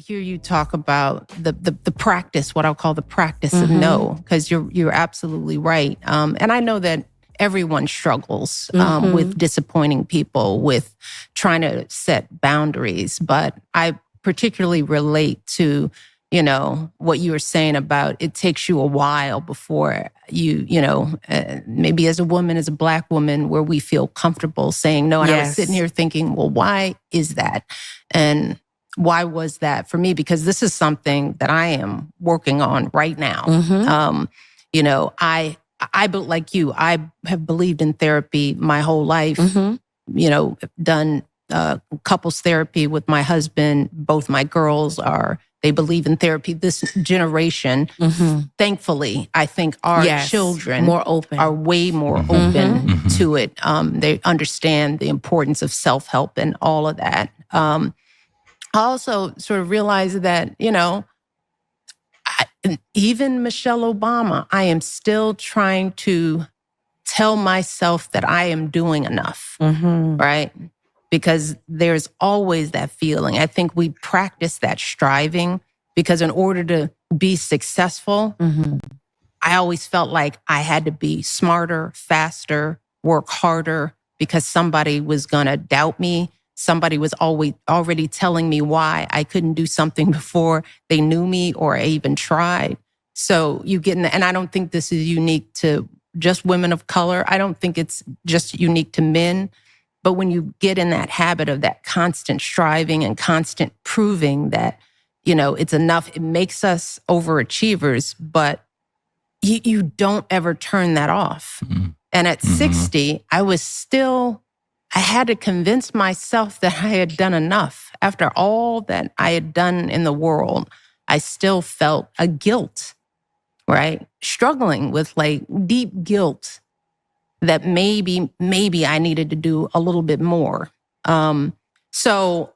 hear you talk about the practice, what I'll call the practice of no, because you're absolutely right. And I know that everyone struggles with disappointing people, with trying to set boundaries. But I particularly relate to, what you were saying about it takes you a while before maybe as a woman, as a Black woman, where we feel comfortable saying no. And I was sitting here thinking, well, why is that? And why was that for me? Because this is something that I am working on right now. I like you, I have believed in therapy my whole life, done couples therapy with my husband. Both my girls they believe in therapy. This generation, thankfully, I think our children are way more open to it. They understand the importance of self-help and all of that. I also sort of realized that, even Michelle Obama, I am still trying to tell myself that I am doing enough, right? Because there's always that feeling. I think we practice that striving because in order to be successful, I always felt like I had to be smarter, faster, work harder because somebody was going to doubt me. Somebody was already telling me why I couldn't do something before they knew me or I even tried. So you get in and I don't think this is unique to just women of color. I don't think it's just unique to men. But when you get in that habit of that constant striving and constant proving that, it's enough, it makes us overachievers, but you don't ever turn that off. And at 60, I had to convince myself that I had done enough. After all that I had done in the world, I still felt a guilt, right? Struggling with deep guilt that maybe I needed to do a little bit more. So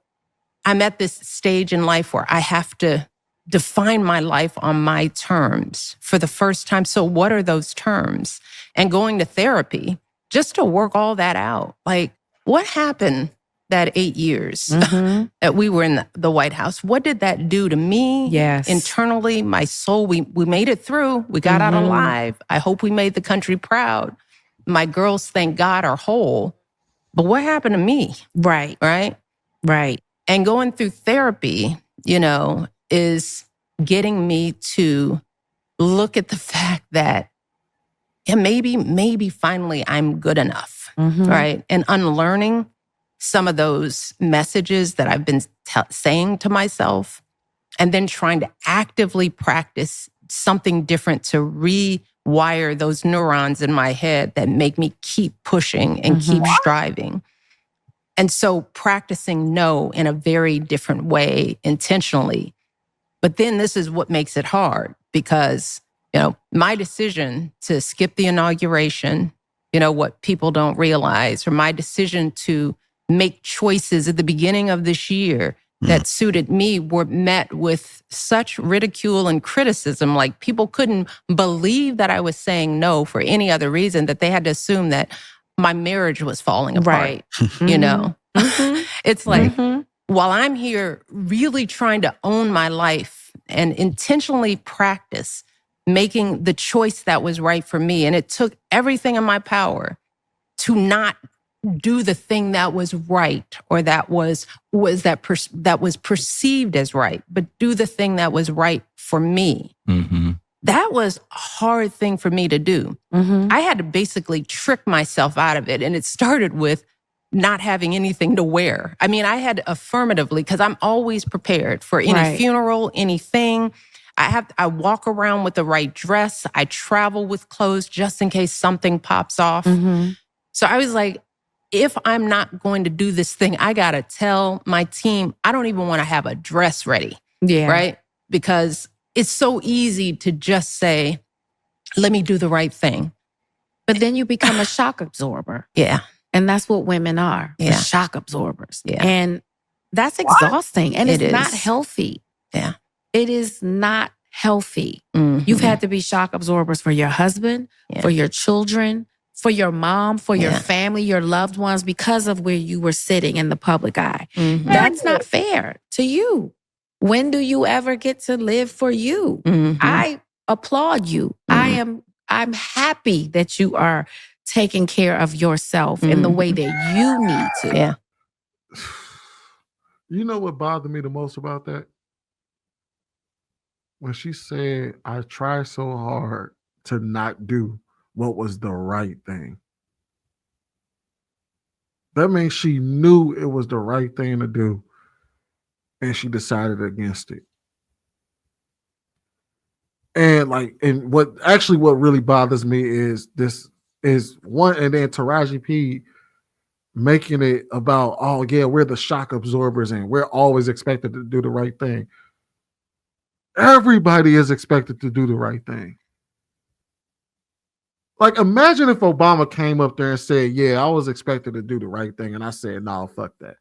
I'm at this stage in life where I have to define my life on my terms for the first time. So what are those terms? And going to therapy just to work all that out. What happened that 8 years that we were in the White House? What did that do to me? Internally, my soul? We made it through. We got out alive. I hope we made the country proud. My girls, thank God, are whole. But what happened to me? Right. And going through therapy, is getting me to look at the fact that maybe finally I'm good enough, right? And unlearning some of those messages that I've been saying to myself, and then trying to actively practice something different to rewire those neurons in my head that make me keep pushing and keep striving. And so practicing no in a very different way, intentionally. But then this is what makes it hard because, my decision to skip the inauguration, what people don't realize, or my decision to make choices at the beginning of this year that suited me were met with such ridicule and criticism. Like people couldn't believe that I was saying no for any other reason, that they had to assume that my marriage was falling apart. It's like, while I'm here really trying to own my life and intentionally practice making the choice that was right for me, and it took everything in my power to not do the thing that was right or that was perceived as right, but do the thing that was right for me. That was a hard thing for me to do. I had to basically trick myself out of it. And it started with not having anything to wear. I mean, I had affirmatively, because I'm always prepared for any funeral, anything. I walk around with the right dress. I travel with clothes just in case something pops off. So I was like, if I'm not going to do this thing, I got to tell my team, I don't even want to have a dress ready. Right? Because it's so easy to just say, let me do the right thing. But then you become a shock absorber. And that's what women are, shock absorbers. And that's exhausting. And it's not healthy. It is not healthy. You've had to be shock absorbers for your husband, for your children, for your mom, for your family, your loved ones, because of where you were sitting in the public eye. That's not fair to you. When do you ever get to live for you? I applaud you. I'm happy that you are taking care of yourself in the way that you need to. Yeah. You know what bothered me the most about that? When she said, I tried so hard to not do what was the right thing. That means she knew it was the right thing to do, and she decided against it. And what really bothers me is this is one, and then Taraji P making it about, oh yeah, we're the shock absorbers and we're always expected to do the right thing. Everybody is expected to do the right thing. Like, imagine if Obama came up there and said, yeah, I was expected to do the right thing, and I said, no, fuck that.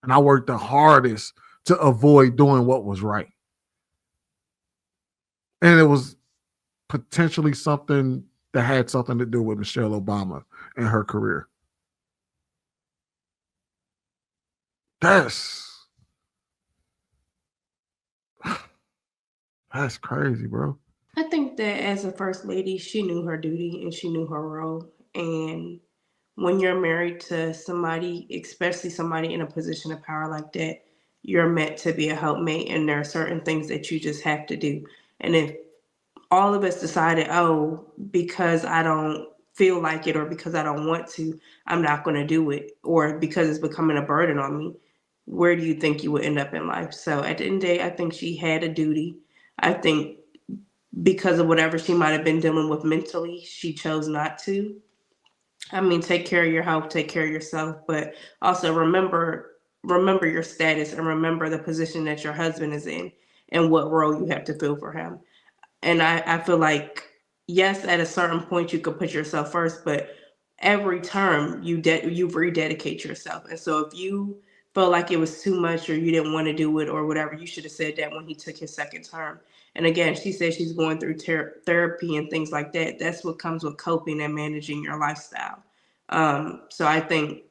And I worked the hardest to avoid doing what was right. And it was potentially something that had something to do with Michelle Obama and her career. That's crazy, bro. I think that as a first lady, she knew her duty and she knew her role. And when you're married to somebody, especially somebody in a position of power like that, you're meant to be a helpmate, and there are certain things that you just have to do. And if all of us decided, oh, because I don't feel like it or because I don't want to, I'm not going to do it, or because it's becoming a burden on me, where do you think you would end up in life? So at the end of the day, I think she had a duty. I think because of whatever she might have been dealing with mentally, she chose not to. I mean, take care of your health, take care of yourself, but also remember your status and remember the position that your husband is in and what role you have to fill for him. And I feel like, yes, at a certain point you could put yourself first, but every term you rededicate yourself. And so if you felt like it was too much or you didn't want to do it or whatever, you should have said that when he took his second term. And again, she said she's going through therapy and things like that. That's what comes with coping and managing your lifestyle. So I think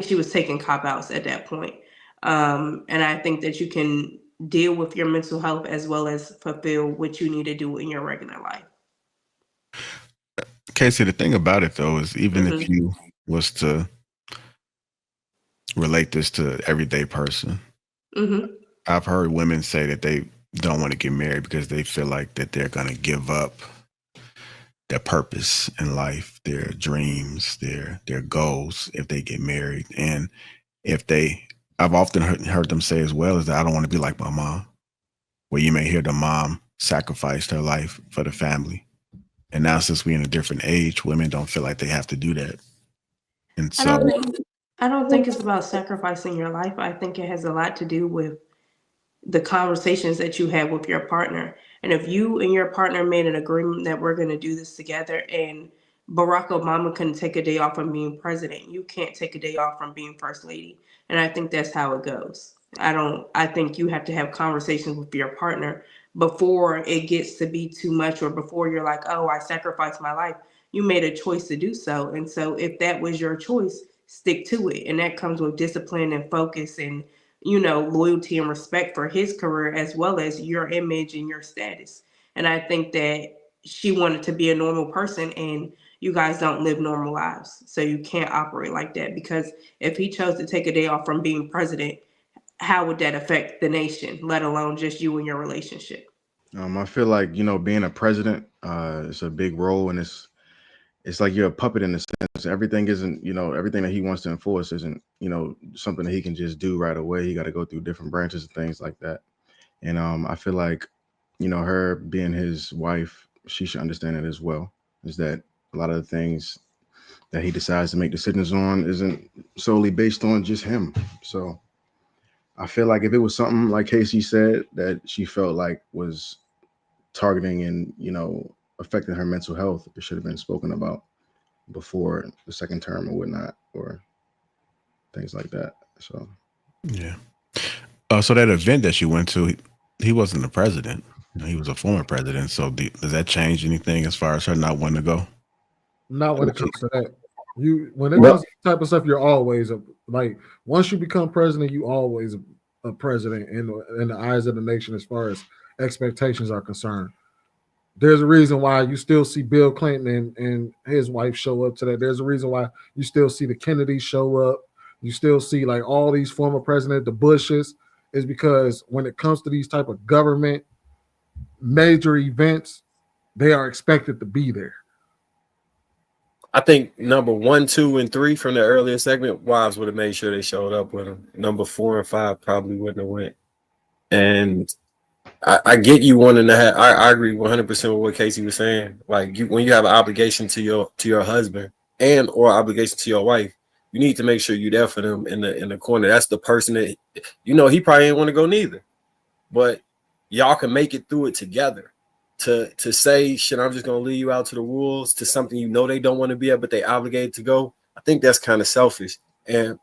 she was taking cop outs at that point. And I think that you can deal with your mental health as well as fulfill what you need to do in your regular life. Casey, the thing about it though is even if you was to relate this to everyday person, I've heard women say that they don't want to get married because they feel like that they're going to give up their purpose in life, their dreams, their goals if they get married. And I've often heard them say as well is that I don't want to be like my mom, where you may hear the mom sacrificed her life for the family. And now since we're in a different age, women don't feel like they have to do that. And so I don't think it's about sacrificing your life. I think it has a lot to do with the conversations that you had with your partner. And if you and your partner made an agreement that we're going to do this together, and Barack Obama couldn't take a day off from being president, you can't take a day off from being first lady. And I think that's how it goes. I think you have to have conversations with your partner before it gets to be too much, or before you're like, oh, I sacrificed my life. You made a choice to do so. And so if that was your choice, stick to it. And that comes with discipline and focus and loyalty and respect for his career as well as your image and your status. And I think that she wanted to be a normal person, and you guys don't live normal lives. So you can't operate like that, because if he chose to take a day off from being president, how would that affect the nation, let alone just you and your relationship? I feel like, being a president, it's a big role, and it's like you're a puppet in a sense. Everything isn't, everything that he wants to enforce isn't, something that he can just do right away. He got to go through different branches and things like that. And I feel like, her being his wife, she should understand it as well, is that a lot of the things that he decides to make decisions on isn't solely based on just him. So I feel like if it was something like Casey said that she felt like was targeting and, affecting her mental health, it should have been spoken about before the second term or whatnot, or things like that. So, yeah. So that event that you went to, he wasn't the president. He was a former president. So does that change anything as far as her not wanting to go? Not when it comes to that. When it comes to that type of stuff, you're always like, once you become president, you always a president in the eyes of the nation as far as expectations are concerned. There's a reason why you still see Bill Clinton and his wife show up today. There's a reason why you still see the Kennedys show up. You still see like all these former presidents, the Bushes, is because when it comes to these type of government major events, they are expected to be there. I think number 1, 2, and 3 from the earlier segment, wives would have made sure they showed up with them. Number 4 and 5 probably wouldn't have went. And I get you wanting to have. I agree 100% with what Casey was saying. Like when you have an obligation to your husband and or obligation to your wife, you need to make sure you're there for them in the corner. That's the person that he probably ain't want to go neither, but y'all can make it through it together. To say shit, I'm just gonna leave you out to the wolves to something they don't want to be at, but they obligated to go. I think that's kind of selfish, and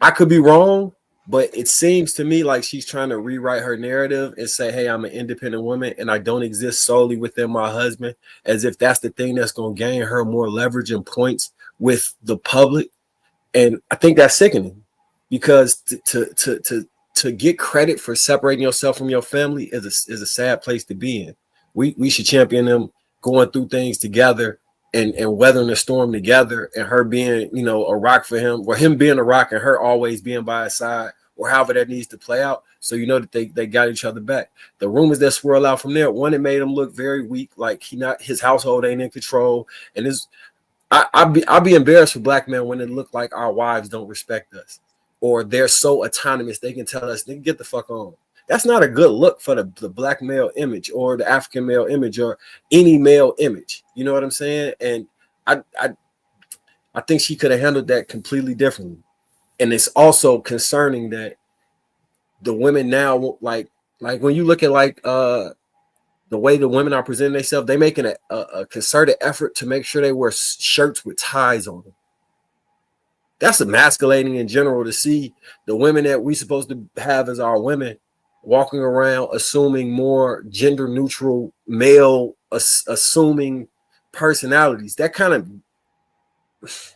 I could be wrong. But it seems to me like she's trying to rewrite her narrative and say, hey, I'm an independent woman and I don't exist solely within my husband, as if that's the thing that's going to gain her more leverage and points with the public. And I think that's sickening, because to get credit for separating yourself from your family is a sad place to be in. We should champion them going through things together and weathering the storm together, and her being, a rock for him, or him being a rock and her always being by his side, or however that needs to play out. So that they got each other back. The rumors that swirl out from there, one, it made him look very weak, like his household ain't in control. And I'd be embarrassed for Black men when it look like our wives don't respect us, or they're so autonomous they can tell us, "Nigga, get the fuck on." That's not a good look for the Black male image, or the African male image, or any male image. You know what I'm saying? And I think she could have handled that completely differently. And it's also concerning that the women now, like when you look at the way the women are presenting themselves, they making a concerted effort to make sure they wear shirts with ties on them. That's emasculating in general, to see the women that we supposed to have as our women walking around assuming more gender neutral male assuming personalities. That kind of,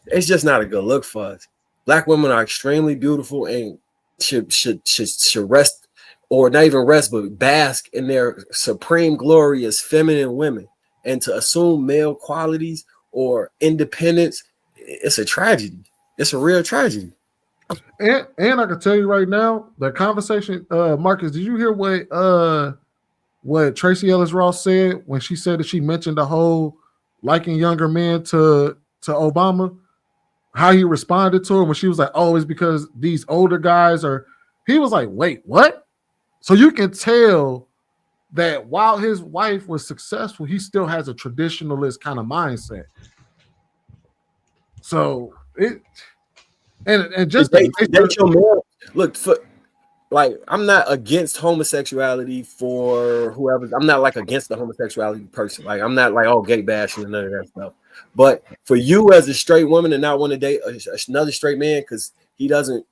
it's just not a good look for us. Black women are extremely beautiful and should rest, or not even rest, but bask in their supreme glory as feminine women. And to assume male qualities or independence, it's a tragedy. It's a real tragedy. And I can tell you right now, the conversation, Marcus, did you hear what Tracy Ellis Ross said when she said that she mentioned the whole liking younger men to Obama? How he responded to her when she was like, "Oh, it's because these older guys are." He was like, "Wait, what?" So you can tell that while his wife was successful, he still has a traditionalist kind of mindset. So and just look, like, I'm not against homosexuality for whoever. I'm not like against the homosexuality person. Like, I'm not like, oh, gay bashing and none of that stuff. But for you as a straight woman and not want to date another straight man because he doesn't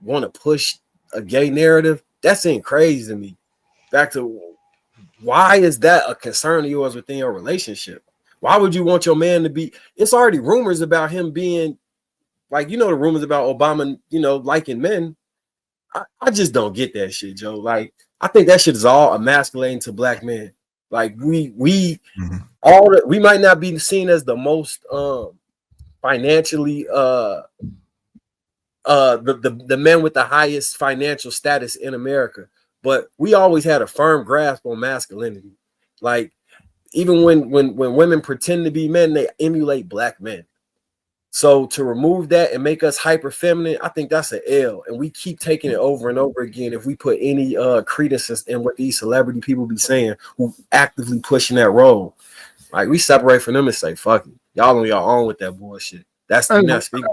want to push a gay narrative, that seems crazy to me. Back to, why is that a concern of yours within your relationship? Why would you want your man to be? It's already rumors about him being like, the rumors about Obama, liking men. I just don't get that shit, Joe. Like, I think that shit is all emasculating to Black men. Like, we might not be seen as the most financially the men with the highest financial status in America, but we always had a firm grasp on masculinity. Like, even when women pretend to be men, they emulate Black men. So to remove that and make us hyper feminine, I think that's an L. And we keep taking it over and over again. If we put any credence in what these celebrity people be saying, who actively pushing that role, like, we separate from them and say, fuck it, y'all on your own with that bullshit. That's not speaking.